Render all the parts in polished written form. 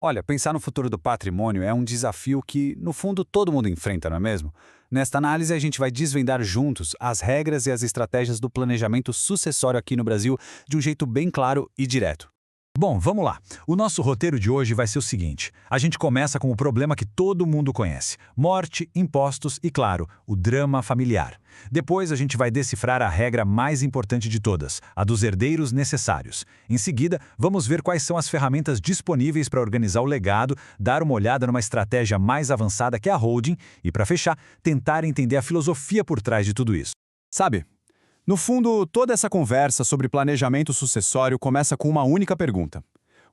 Olha, pensar no futuro do patrimônio é um desafio que, no fundo, todo mundo enfrenta, não é mesmo? Nesta análise, a gente vai desvendar juntos as regras e as estratégias do planejamento sucessório aqui no Brasil de um jeito bem claro e direto. Bom, vamos lá. O nosso roteiro de hoje vai ser o seguinte. A gente começa com o problema que todo mundo conhece. Morte, impostos e, claro, o drama familiar. Depois a gente vai decifrar a regra mais importante de todas, a dos herdeiros necessários. Em seguida, vamos ver quais são as ferramentas disponíveis para organizar o legado, dar uma olhada numa estratégia mais avançada que é a holding e, para fechar, tentar entender a filosofia por trás de tudo isso. Sabe, no fundo, toda essa conversa sobre planejamento sucessório começa com uma única pergunta.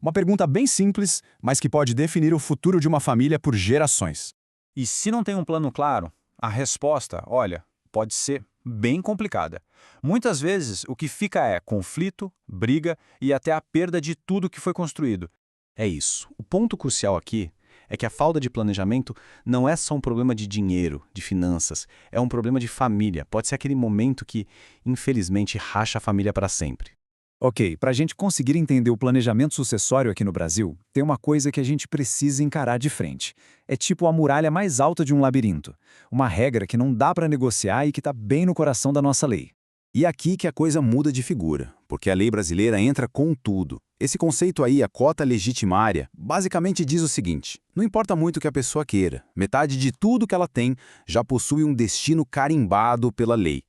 Uma pergunta bem simples, mas que pode definir o futuro de uma família por gerações. E se não tem um plano claro, a resposta, olha, pode ser bem complicada. Muitas vezes, o que fica é conflito, briga e até a perda de tudo que foi construído. É isso. O ponto crucial aqui é que a falta de planejamento não é só um problema de dinheiro, de finanças, é um problema de família. Pode ser aquele momento que, infelizmente, racha a família para sempre. Ok, para a gente conseguir entender o planejamento sucessório aqui no Brasil, tem uma coisa que a gente precisa encarar de frente. É tipo a muralha mais alta de um labirinto. Uma regra que não dá para negociar e que está bem no coração da nossa lei. E aqui que a coisa muda de figura, porque a lei brasileira entra com tudo. Esse conceito aí, a cota legitimária, basicamente diz o seguinte: não importa muito o que a pessoa queira, metade de tudo que ela tem já possui um destino carimbado pela lei.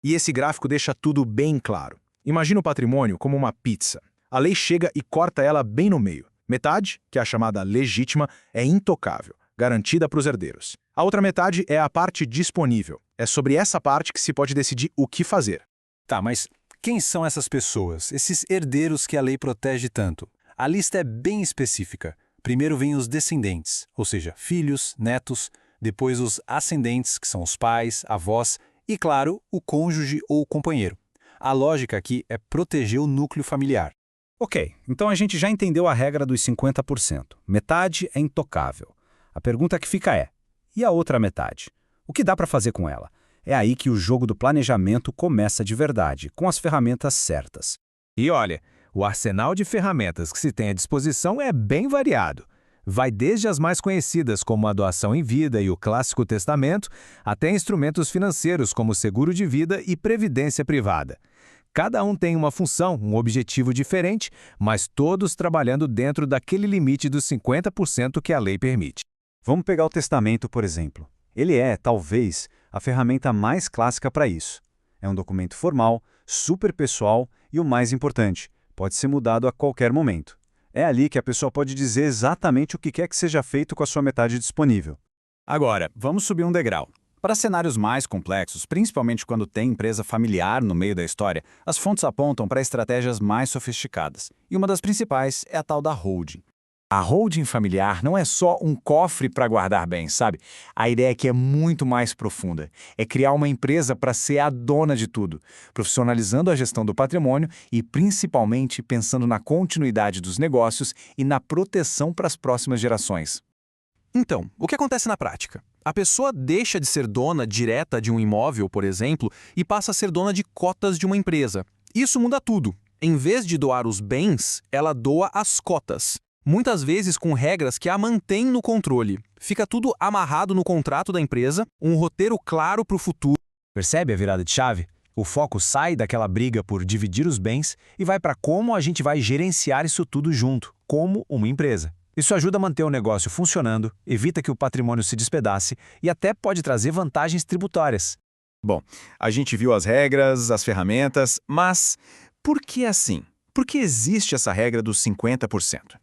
E esse gráfico deixa tudo bem claro. Imagina o patrimônio como uma pizza. A lei chega e corta ela bem no meio. Metade, que é a chamada legítima, é intocável, garantida para os herdeiros. A outra metade é a parte disponível. É sobre essa parte que se pode decidir o que fazer. Tá, mas quem são essas pessoas, esses herdeiros que a lei protege tanto? A lista é bem específica. Primeiro vem os descendentes, ou seja, filhos, netos, depois os ascendentes, que são os pais, avós, e, claro, o cônjuge ou o companheiro. A lógica aqui é proteger o núcleo familiar. Ok, então a gente já entendeu a regra dos 50%. Metade é intocável. A pergunta que fica é, e a outra metade? O que dá para fazer com ela? É aí que o jogo do planejamento começa de verdade, com as ferramentas certas. E olha, o arsenal de ferramentas que se tem à disposição é bem variado. Vai desde as mais conhecidas, como a doação em vida e o clássico testamento, até instrumentos financeiros, como seguro de vida e previdência privada. Cada um tem uma função, um objetivo diferente, mas todos trabalhando dentro daquele limite dos 50% que a lei permite. Vamos pegar o testamento, por exemplo. Ele é, talvez, a ferramenta mais clássica para isso. É um documento formal, super pessoal e, o mais importante, pode ser mudado a qualquer momento. É ali que a pessoa pode dizer exatamente o que quer que seja feito com a sua metade disponível. Agora, vamos subir um degrau. Para cenários mais complexos, principalmente quando tem empresa familiar no meio da história, as fontes apontam para estratégias mais sofisticadas. E uma das principais é a tal da holding. A holding familiar não é só um cofre para guardar bens, sabe? A ideia aqui é muito mais profunda. É criar uma empresa para ser a dona de tudo, profissionalizando a gestão do patrimônio e, principalmente, pensando na continuidade dos negócios e na proteção para as próximas gerações. Então, o que acontece na prática? A pessoa deixa de ser dona direta de um imóvel, por exemplo, e passa a ser dona de cotas de uma empresa. Isso muda tudo. Em vez de doar os bens, ela doa as cotas. Muitas vezes com regras que a mantêm no controle. Fica tudo amarrado no contrato da empresa, um roteiro claro para o futuro. Percebe a virada de chave? O foco sai daquela briga por dividir os bens e vai para como a gente vai gerenciar isso tudo junto, como uma empresa. Isso ajuda a manter o negócio funcionando, evita que o patrimônio se despedace e até pode trazer vantagens tributárias. Bom, a gente viu as regras, as ferramentas, mas por que assim? Por que existe essa regra dos 50%?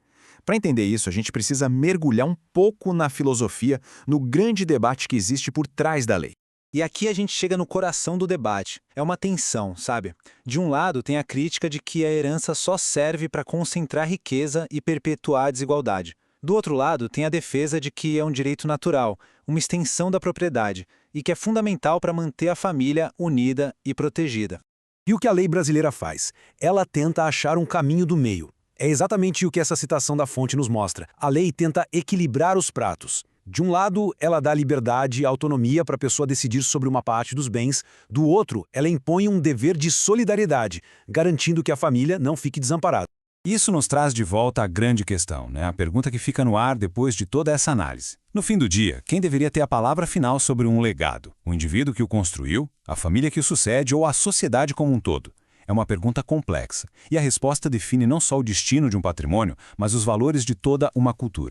Para entender isso, a gente precisa mergulhar um pouco na filosofia, no grande debate que existe por trás da lei. E aqui a gente chega no coração do debate. É uma tensão, sabe? De um lado tem a crítica de que a herança só serve para concentrar riqueza e perpetuar a desigualdade. Do outro lado tem a defesa de que é um direito natural, uma extensão da propriedade, e que é fundamental para manter a família unida e protegida. E o que a lei brasileira faz? Ela tenta achar um caminho do meio. É exatamente o que essa citação da fonte nos mostra. A lei tenta equilibrar os pratos. De um lado, ela dá liberdade e autonomia para a pessoa decidir sobre uma parte dos bens. Do outro, ela impõe um dever de solidariedade, garantindo que a família não fique desamparada. Isso nos traz de volta à grande questão, né? A pergunta que fica no ar depois de toda essa análise. No fim do dia, quem deveria ter a palavra final sobre um legado? O indivíduo que o construiu, a família que o sucede ou a sociedade como um todo? É uma pergunta complexa, e a resposta define não só o destino de um patrimônio, mas os valores de toda uma cultura.